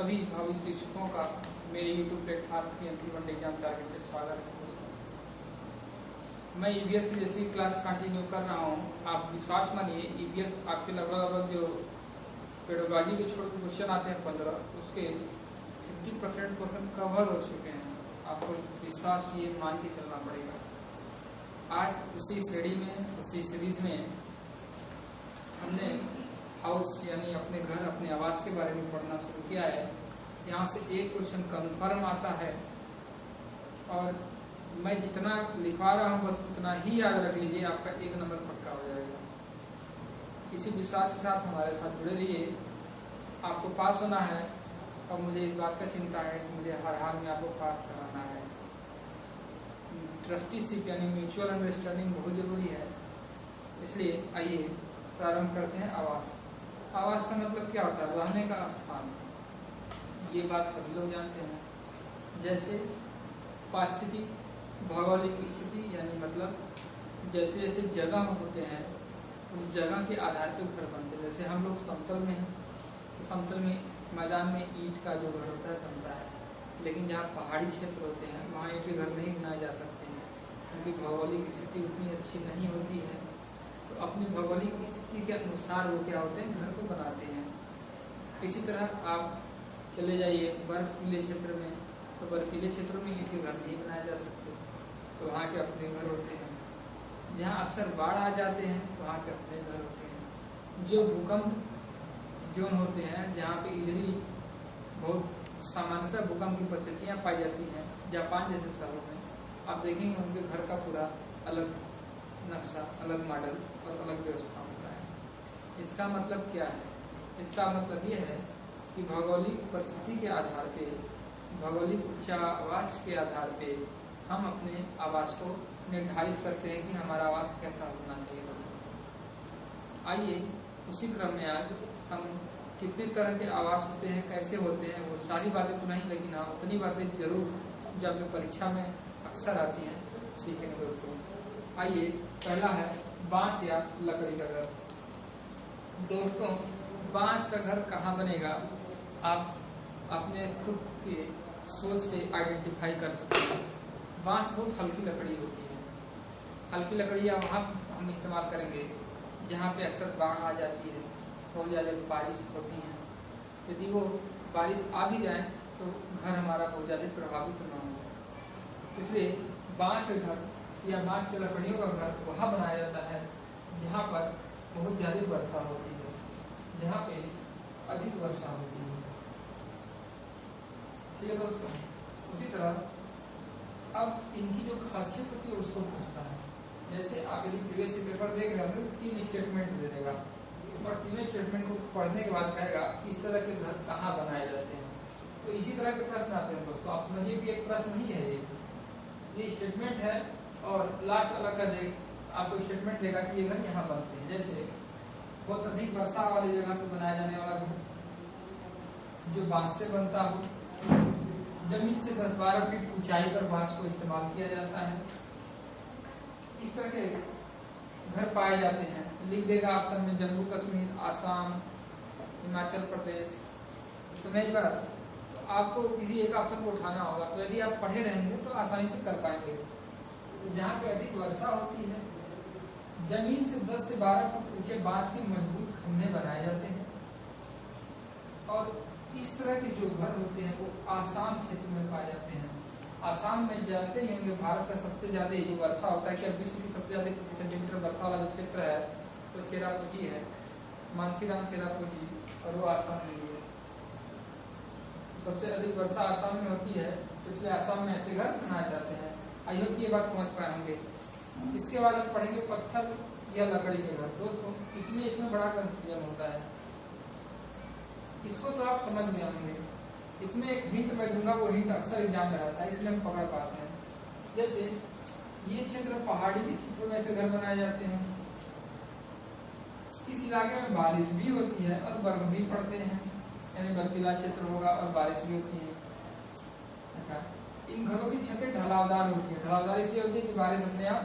सभी भावी शिक्षकों का मेरे YouTube platform PMP one exam target पे स्वागत है दोस्तों। मैं EVS की जैसी क्लास कंटिन्यू कर रहा हूँ। आप विश्वास मानिए EVS आपके लगभग जो पेडोलॉजी के छोटे क्वेश्चन आते हैं 15, उसके 50% क्वेश्चन कवर हो चुके हैं। आपको विश्वास ये मान के चलना पड़ेगा। आज उसी श्रेणी में, उसी सीरीज में हमने हाउस यानी अपने घर, अपने आवास के बारे में पढ़ना शुरू किया है। यहाँ से एक क्वेश्चन कन्फर्म आता है और मैं जितना लिखवा रहा हूँ बस उतना ही याद रख लीजिए, आपका 1 नंबर पक्का हो जाएगा। इसी विश्वास के साथ हमारे साथ जुड़े रहिए। आपको पास होना है और मुझे इस बात का चिंता है कि मुझे हर हाल में आपको पास कराना है। ट्रस्टीशिप यानी म्यूचुअल अंडरस्टैंडिंग बहुत जरूरी है। इसलिए आइए प्रारंभ करते हैं। आवास का मतलब क्या होता है? रहने का स्थान। ये बात सभी लोग जानते हैं। जैसे पारिस्थितिक भौगोलिक स्थिति यानी मतलब जैसे जैसे जगह होते हैं उस जगह के आधार पर घर बनते हैं। जैसे हम लोग समतल में हैं तो समतल में मैदान में ईंट का जो घर होता है बनता है, लेकिन जहाँ पहाड़ी क्षेत्र होते हैं वहाँ ईंट के घर नहीं बनाए जा सकते हैं क्योंकि भौगोलिक स्थिति उतनी अच्छी नहीं होती है। तो अपनी भौगोलिक स्थिति के अनुसार वो क्या होते हैं, घर को बनाते हैं। इसी तरह आप चले जाइए बर्फीले क्षेत्र में, तो बर्फीले क्षेत्रों में ईंट के घर नहीं बनाए जा सकते, तो वहाँ के अपने घर होते हैं। जहाँ अक्सर बाढ़ आ जाते हैं वहाँ के अपने घर होते हैं। जो भूकंप जोन होते हैं जहाँ पे इजली बहुत सामान्यतः भूकंप की परिस्थितियाँ पाई जाती हैं, जापान जैसे शहरों में आप देखेंगे उनके घर का पूरा अलग नक्शा, अलग मॉडल और अलग व्यवस्था होता है। इसका मतलब क्या है? इसका मतलब ये है कि भौगोलिक परिस्थिति के आधार पे, भौगोलिक उच्चावास के आधार पे हम अपने आवास को निर्धारित करते हैं कि हमारा आवास कैसा होना चाहिए। आइए उसी क्रम में आज हम कितने तरह के आवास होते हैं, कैसे होते हैं, वो सारी बातें तो नहीं, लेकिन हाँ उतनी बातें जरूर जो आपकी परीक्षा में अक्सर आती हैं सीखेंगे दोस्तों। आइए पहला है बांस या लकड़ी का घर। दोस्तों बांस का घर कहाँ बनेगा आप अपने खुद के सोच से आइडेंटिफाई कर सकते हैं। बांस बहुत हल्की लकड़ी होती है। हल्की लकड़ियाँ वहाँ हम इस्तेमाल करेंगे जहाँ पे अक्सर बाढ़ आ जाती है, बहुत ज़्यादा बारिश होती है। यदि वो बारिश आ भी जाए तो घर हमारा बहुत ज़्यादा प्रभावित न हो। इसलिए बांस का घर या बांस की लकड़ियों का घर वहाँ बनाया जाता है जहाँ पर बहुत ज़्यादा वर्षा होती है, जहाँ पे अधिक वर्षा होती है। ठीक है दोस्तों। उसी तरह अब इनकी जो खासियत होती है उसको पूछता है। जैसे आप यदि प्रीवियस पेपर देख रहे होंगे 3 स्टेटमेंट दे देगा और 3 स्टेटमेंट को पढ़ने के बाद कहेगा इस तरह के घर कहाँ बनाए जाते हैं। तो इसी तरह के प्रश्न आते हैं दोस्तों। आप समझिए कि एक प्रश्न नहीं है, ये स्टेटमेंट है और लास्ट वाला का आपको स्टेटमेंट देगा कि ये घर यहाँ बनते हैं। जैसे बहुत अधिक वर्षा वाली जगह पर बनाया जाने वाला घर जो बांस से बनता हो, जमीन से 10-12 फीट ऊंचाई पर बांस को इस्तेमाल किया जाता है। इस तरह के घर पाए जाते हैं। लिख देगा ऑप्शन में जम्मू कश्मीर, आसाम, हिमाचल प्रदेश। समझ बात? तो आपको किसी एक ऑप्शन को उठाना होगा, तो यदि आप पढ़े रहेंगे तो आसानी से कर पाएंगे। जहाँ पे अधिक वर्षा होती है जमीन से 10 से 12 फुट ऊंचे बांस के मजबूत खंभे बनाए जाते हैं। और इस तरह के जो घर होते हैं वो आसाम क्षेत्र में पाए जाते हैं। आसाम में जानते ही होंगे भारत का सबसे ज्यादा जो वर्षा होता है, क्या विश्व की सबसे ज्यादा सेंटीमीटर वर्षा वाला जो क्षेत्र है तो चेरापूंजी है, मानसीराम चेरापूंजी, और वो आसाम में ही है। सबसे अधिक वर्षा आसाम में होती है, तो इसलिए आसाम में ऐसे घर बनाए जाते हैं। आई होप ये बात समझ पाए होंगे। इसके बाद हम पढ़ेंगे पत्थर या लकड़ी के घर। दोस्तों इसमें बड़ा कंफ्यूजन होता है। इसको तो आप समझ गए होंगे। इसमें एक हिंट मैं दूंगा, वो हिंट अक्सर एग्जाम में रहता है, इसलिए हम पकड़ पाते हैं। जैसे ये क्षेत्र पहाड़ी के क्षेत्रों में ऐसे घर बनाए जाते हैं। इस इलाके में बारिश भी होती है और बर्फ भी पड़ते हैं, यानी बर्फीला क्षेत्र होगा और बारिश भी होती है। इन घरों की छतें ढलावदार होती है। ढलावदार इसलिए होती है कि बारिश अपने आप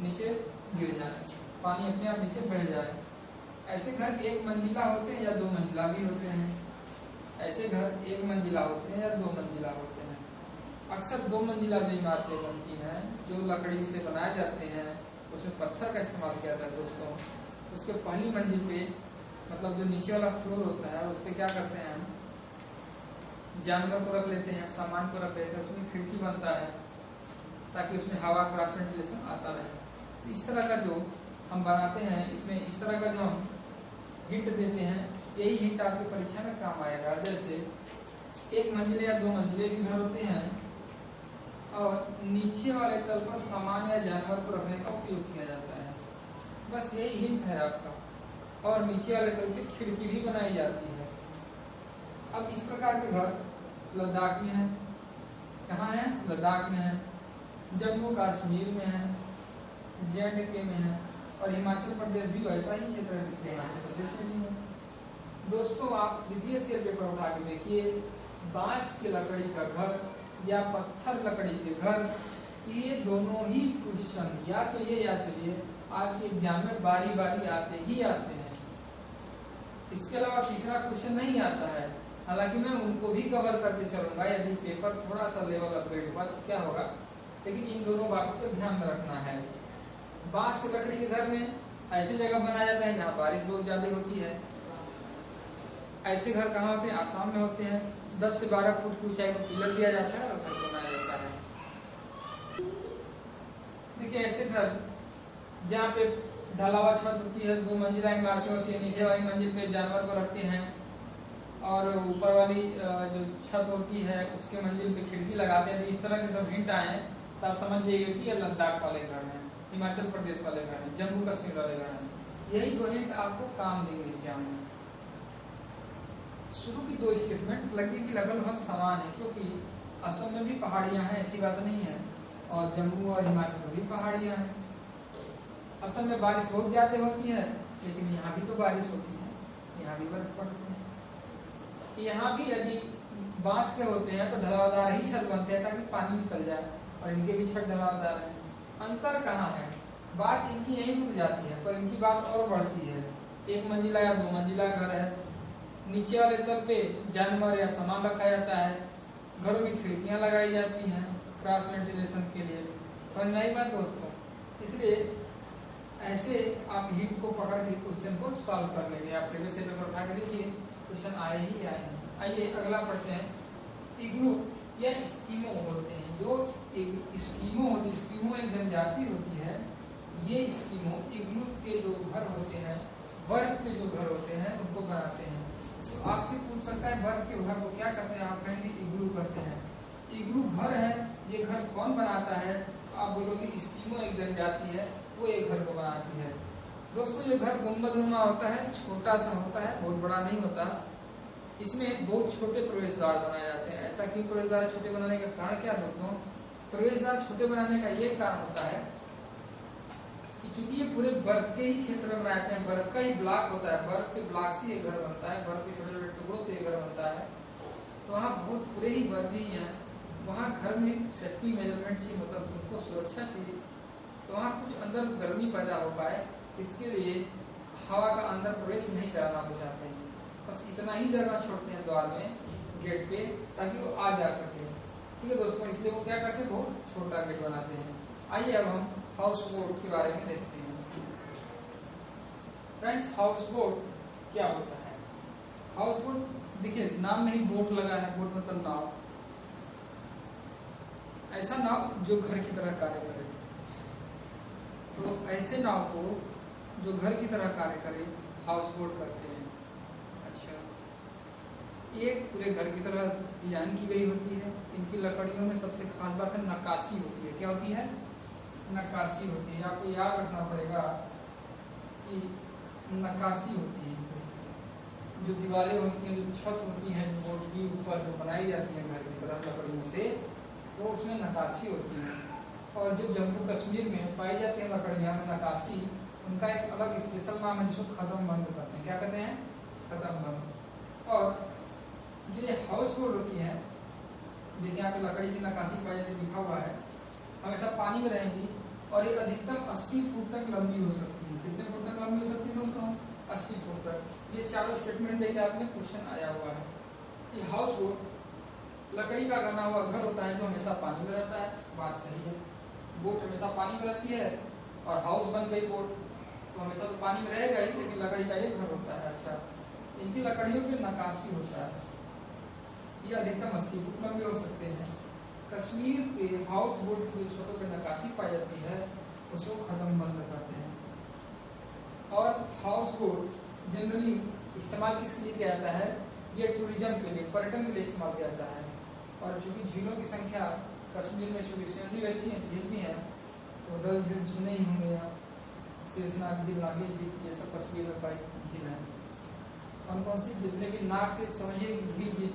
नीचे गिर जाए, पानी अपने आप नीचे बह जाए। ऐसे घर 1 मंजिला होते हैं या 2 मंजिला भी होते हैं। ऐसे घर एक मंजिला होते हैं या दो मंजिला होते हैं। अक्सर दो मंजिला जो इमारतें बनती हैं, जो लकड़ी से बनाए जाते हैं, उसमें पत्थर का इस्तेमाल किया जाता है दोस्तों। उसके पहली मंजिल पे मतलब जो नीचे वाला फ्लोर होता है उस पर क्या करते हैं, हम जानवर को रख लेते हैं, सामान को रख लेते हैं, उसमें खिड़की बनता है ताकि उसमें हवा क्रॉस वेंटिलेशन आता रहे। तो इस तरह का जो हम बनाते हैं, इसमें इस तरह का जो हम हिंट देते हैं, यही हिंट आपकी परीक्षा में काम आएगा। जैसे एक मंजिले या दो मंजिले भी घर होते हैं और नीचे वाले तल पर सामान या जानवर को रखने का उपयोग किया जाता है। बस यही हिंट है आपका। और नीचे वाले तल पे खिड़की भी बनाई जाती है। अब इस प्रकार के घर लद्दाख में है। कहाँ है? लद्दाख में है, जम्मू कश्मीर में है, JNK में है, और हिमाचल प्रदेश भी वैसा ही क्षेत्र है जिसमें हिमाचल प्रदेश में भी है। दोस्तों आप प्रीवियस ईयर पेपर उठा के देखिए, बांस की लकड़ी का घर या पत्थर लकड़ी के घर, ये दोनों ही क्वेश्चन या तो ये आपके एग्जाम में बारी बारी आते ही आते हैं। इसके अलावा तीसरा क्वेश्चन नहीं आता है। हालांकि मैं उनको भी कवर करके चलूंगा यदि पेपर थोड़ा सा लेवल अपग्रेड हुआ तो क्या होगा, लेकिन इन दोनों बातों को ध्यान में रखना है। बांस की लकड़ी के घर में ऐसी जगह बनाया जाता है जहाँ बारिश बहुत ज्यादा होती है। ऐसे घर कहाँ होते हैं? आसाम में होते हैं। 10 से 12 फुट की ऊंचाई पर पिलर दिया जाता है और घर बनाया जाता है। देखिए ऐसे घर जहाँ पे ढलावा छत होती है, दो मंजिला इमारतें होती है, नीचे वाली मंजिल पे जानवर को रखते हैं और ऊपर वाली जो छत होती है उसके मंजिल पे खिड़की लगाते हैं। इस तरह के सब हिंट आए हैं तो आप समझ जाइए कि ये लद्दाख वाले घर हैं, हिमाचल प्रदेश वाले घर हैं, जम्मू कश्मीर वाले घर हैं। यही दो हिंट आपको काम देंगे एग्जाम में। शुरू की दो स्टेटमेंट लगेगी लगभग समान है, क्योंकि असम में भी पहाड़ियां हैं, ऐसी बात नहीं है, और जम्मू और हिमाचल में भी पहाड़ियां हैं। असम में बारिश बहुत ज्यादा होती है, लेकिन यहाँ भी तो बारिश होती है, यहाँ भी बर्फ पड़ती है। यहाँ भी यदि बांस के होते हैं तो ढलावदार ही छत बनते हैं ताकि पानी निकल जाए, और इनके भी छत ढलावदार है। अंतर कहाँ है? बात इनकी यही रुक जाती है, पर इनकी बात और बढ़ती है। एक मंजिला या दो मंजिला घर है, नीचे वाले तल पे जानवर या सामान रखा जाता है, घरों में खिड़कियां लगाई जाती हैं क्रॉस वेंटिलेशन के लिए। समझ में आई बात दोस्तों? इसलिए ऐसे आप हिंट को पकड़ के क्वेश्चन को सॉल्व कर लेंगे। आप प्रीवियस पेपर उठा के देखिए, क्वेश्चन आए ही आए हैं। आइए अगला पढ़ते हैं। इग्लू या स्कीमो होते हैं, जो स्कीमो होती, स्कीमो एक जनजाति होती है। ये स्कीमो इग्लू के जो घर होते हैं, बर्फ के जो घर होते हैं उनको बनाते हैं। तो आपके पूछ सकता है बर्फ के घर को क्या कहते हैं? आप कहेंगे इग्लू कहते हैं। इग्लू घर है, ये घर कौन बनाता है? तो आप बोलोगे स्कीमो एक जनजाति है, वो एक घर को बनाती है। दोस्तों ये घर गुंबदनुमा होता है, छोटा सा होता है, बहुत बड़ा नहीं होता। इसमें बहुत छोटे प्रवेश द्वार बनाए जाते हैं। ऐसा क्यों प्रवेश द्वार छोटे बनाने का कारण क्या दोस्तों? प्रवेश द्वार छोटे बनाने का ये कारण होता है कि चूंकि ये पूरे बर्फ के ही क्षेत्र में बनाते हैं, बर्फ का ही ब्लॉक होता है, बर्फ के ब्लॉक से ये घर बनता है, बर्फ के छोटे छोटे टुकड़ों से ये घर बनता है। तो वहाँ बहुत पूरे ही बर्फ ही है, वहाँ घर में सेफ्टी मेजरमेंट चाहिए, मतलब उनको सुरक्षा चाहिए। तो वहाँ कुछ अंदर गर्मी पैदा हो पाए, इसके लिए हवा का अंदर प्रवेश नहीं कराना चाहते हैं। बस इतना ही जगह छोड़ते हैं द्वार में, गेट पे, ताकि वो आ जा सके। ठीक है दोस्तों, इसलिए वो क्या करते हैं, बहुत छोटा गेट बनाते हैं। आइए अब हम हाउस बोट के बारे में देखते हैं। फ्रेंड्स हाउस बोट क्या होता है? हाउस बोट देखिए नाम में ही बोट लगा है, बोट मतलब नाव। ऐसा नाव जो घर की तरह कार्य करे। तो ऐसे नाव को जो घर की तरह कार्य करे हाउस बोट करते हैं। अच्छा, ये पूरे घर की तरह डिजाइन की गई होती है। इनकी लकड़ियों में सबसे खास बात है नक्काशी होती है। क्या होती है? नक्काशी होती है। आपको याद रखना पड़ेगा कि नक्काशी होती है। जो दीवारें होती हैं, जो छत होती है बोट की ऊपर जो बनाई जाती है घर की तरह लकड़ियों से, वो उसमें नक्काशी होती है। और जो जम्मू कश्मीर में पाई जाती है लकड़ियाँ में नक्काशी, उनका एक अलग स्पेशल नाम है जिसको खत्म बंद कहते हैं। क्या कहते हैं? खत्म बंद। और जो ये हाउस बोट होती है, देखिए यहाँ पे लकड़ी की नक्काशी पाई जाती है, लिखा हुआ है, हमेशा पानी में रहेंगी और ये अधिकतम 80 फुट तक लंबी हो सकती है। कितने फुट तक लंबी हो सकती है दोस्तों? 80 फुट तक। ये चारों स्टेटमेंट देखिए आपने क्वेश्चन आया हुआ है। कि हाउस बोट लकड़ी का बना हुआ घर होता है जो हमेशा पानी में रहता है। बात सही है, बोट हमेशा पानी में रहती है और हाउस बन गई बोट तो हमेशा तो पानी में रहेगा ही, लेकिन लकड़ी का ये घर होता है। अच्छा, इनकी लकड़ियों पे नक्काशी होता है, ये अधिकतम 80 फुट लंबे हो सकते हैं। कश्मीर के हाउस बोट की जो छतों पर नक्काशी पाई जाती है उसको खत्म बंद करते हैं। और हाउस बोट जनरली इस्तेमाल किसके लिए किया जाता है? ये टूरिज्म के लिए, पर्यटन के लिए इस्तेमाल किया जाता है। और चूंकि झीलों की संख्या कश्मीर में चूंकि सीनरी वैसी है, झील भी है, तो डल झील सुने ही होंगे आप, शेषनाग झील, नागी झील, ये सब कश्मीर में पाई झील है। कौन कौन सी? जितने भी नाग से समझिए,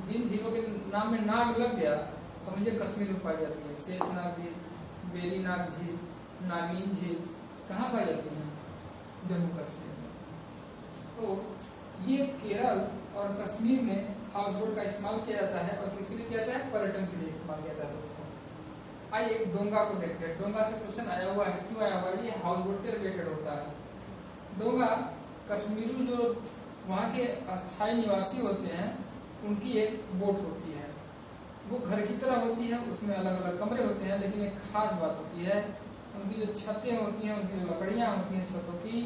जिन झीलों के नाम में नाग लग गया समझिए कश्मीर में पाई जाती है। शेषनाग झील, वेरीनाग झील, नागिन झील कहाँ पाई जाती है? जम्मू कश्मीर में। तो ये केरल और कश्मीर में हाउस बोट का इस्तेमाल किया जाता है। और किसके लिए किया जाता है? पर्यटन के लिए इस्तेमाल किया जाता है दोस्तों। आइए डोंगा को देखते हैं। डोंगा से क्वेश्चन आया हुआ है, क्यों आया हुआ है? ये हाउस बोट से रिलेटेड होता है। डोंगा कश्मीरी जो वहाँ के अस्थायी निवासी होते हैं उनकी एक बोट होती है, वो घर की तरह होती है, उसमें अलग अलग कमरे होते हैं, लेकिन एक खास बात होती है, उनकी जो छतें होती हैं, उनकी जो लकड़ियाँ होती हैं छतों की,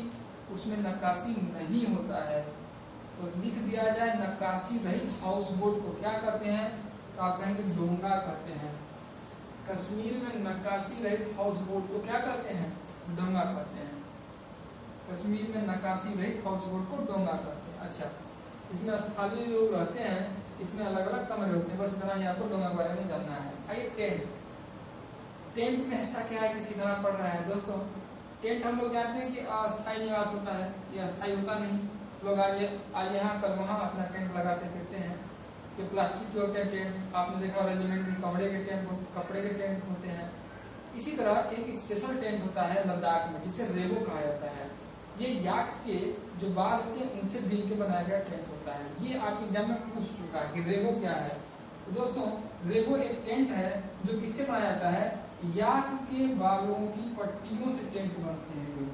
उसमें नक्काशी नहीं होता है। तो लिख दिया जाए नक्काशी रहित हाउस बोट को क्या कहते हैं? तो आप कहेंगे डोंगा कहते हैं। कश्मीर में नक्काशी रहित हाउस बोट को क्या कहते हैं? डोंगा कहते हैं। कश्मीर में नक्काशी रहित हाउस बोट को डोंगा कहते हैं। अच्छा, इसमें स्थानीय लोग रहते हैं, इसमें अलग अलग कमरे होते हैं, बस इतना ही आपको डोंगा के बारे में जानना है। आइए टेंट। टेंट में ऐसा क्या है कि सीखना पड़ रहा है दोस्तों? टेंट हम लोग जानते हैं कि अस्थायी निवास होता है, ये अस्थायी होता नहीं। लोग आज यहाँ कल वहाँ अपना टेंट लगाते फिरते हैं। ये प्लास्टिक के होते हैं टेंट, आपने देखा रेजिमेंट में कपड़े के टेंट, कपड़े के टेंट होते हैं। इसी तरह एक स्पेशल टेंट होता है लद्दाख में, जिसे रेगो कहा जाता है। ये याक के जो बाल होते हैं उनसे बीन के बनाया गया टेंट होता है। ये आपके एग्जाम में पूछ चुका है कि रेगो क्या है। तो दोस्तों रेगो एक टेंट है जो किससे बनाया जाता है? याक के बालों की पट्टियों से टेंट बनते हैं।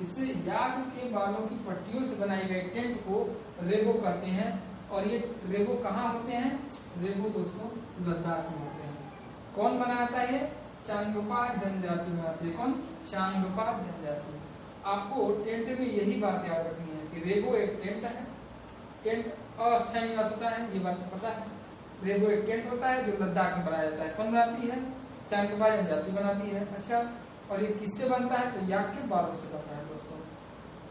इससे याक के बालों की पट्टियों से बनाए गए टेंट को रेगो कहते हैं। और ये रेगो कहाँ होते हैं? रेगो दोस्तों लद्दाख में होते हैं। कौन बनाता है? चांगपा जनजाति बनाती है। कौन? चांगपा जनजाति। आपको टेंट में यही बात याद रखनी है कि रेगो एक टेंट है। टेंट अस्थायी निवास होता है, ये बात तो पता है। रेगो एक टेंट होता है जो लद्दाख में बनाया जाता है। कौन बनाती है? चांगपा जनजाति बनाती है। अच्छा, और ये किससे बनता है? तो याक के बालों से बनता है दोस्तों।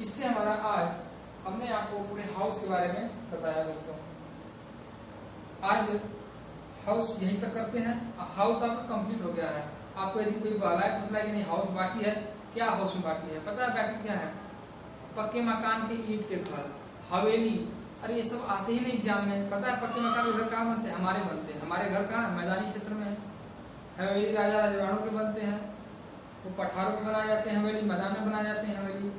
इससे हमारा आज हमने आपको पूरे हाउस के बारे में बताया दोस्तों। आज हाउस यहीं तक करते हैं। हाउस आपका कंप्लीट हो गया है। आपको यदि कोई बाला पूछना है कि नहीं हाउस बाकी है, क्या हाउस में बाकी है? पता है बाकी क्या है? पक्के मकान के ईंट के घर, हवेली। अरे ये सब आते ही नहीं एग्जाम में। पता है पक्के मकान के घर कहाँ बनते हैं? हमारे बनते हैं। हमारे घर कहाँ? मैदानी क्षेत्र में है। हवेली राजा राजवाड़ों के बनते हैं, वो पठारों में बनाए जाते हैं। हवेली मैदान में बनाए जाते हैं। हवेली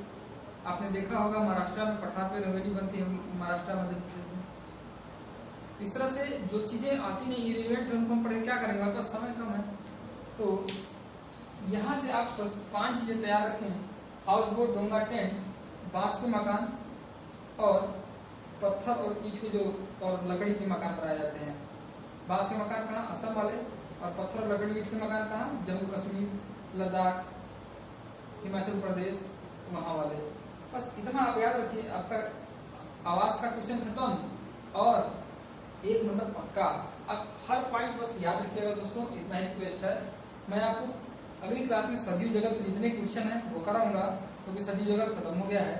आपने देखा होगा महाराष्ट्र में पठार पे हवेली बनती है, महाराष्ट्र मध्य प्रदेश में। इस तरह से जो चीजें आती नहीं इरिलेवेंट है उनको हम पढ़ के क्या करेंगे? आपका समय कम है। तो यहाँ से आप बस 5 चीजें तैयार रखें: हाउस बोट, डोंगा, टेंट, बांस के मकान और पत्थर और ईंट के जो और लकड़ी के मकान बनाए जाते हैं। बांस के मकान कहाँ? असम वाले। और पत्थर और लकड़ी ईंट के मकान कहाँ? जम्मू कश्मीर, लद्दाख, हिमाचल प्रदेश, वहाँ वाले। बस इतना आप याद रखिए। आपका आवाज का क्वेश्चन खत्म और 1 नंबर पक्का। आप हर पॉइंट बस याद रखिएगा दोस्तों, इतना ही रिक्वेस्ट है। मैं आपको अगली क्लास में सदी जगत के जितने क्वेश्चन है वो कराऊंगा, क्योंकि सदी जगत खत्म हो गया है।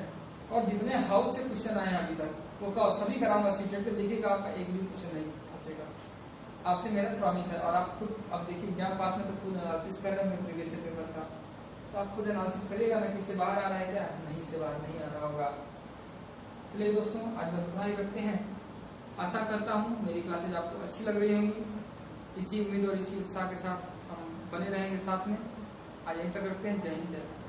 और जितने हाउस से क्वेश्चन आए हैं अभी तक वो सभी कराऊंगा। सीटेट पे देखिएगा आपका एक भी क्वेश्चन नहीं फंसेगा, आपसे मेरा प्रॉमिस है। और आप खुद अब देखिए एग्जाम पास में तो खुद एनालिसिस कर रहे हैं प्रीवियस पेपर का, तो आप खुद एनालिसिस करिएगा ना कि से बाहर आ रहा है क्या? नहीं, से बाहर नहीं आ रहा होगा। चलिए दोस्तों आज बस इतना ही करते हैं। आशा करता हूँ मेरी क्लासेज आपको अच्छी लग रही होंगी। इसी उम्मीद और इसी उत्साह के साथ हम बने रहेंगे साथ में। आज यहीं तक रखते हैं। जय हिंद, जय भारत।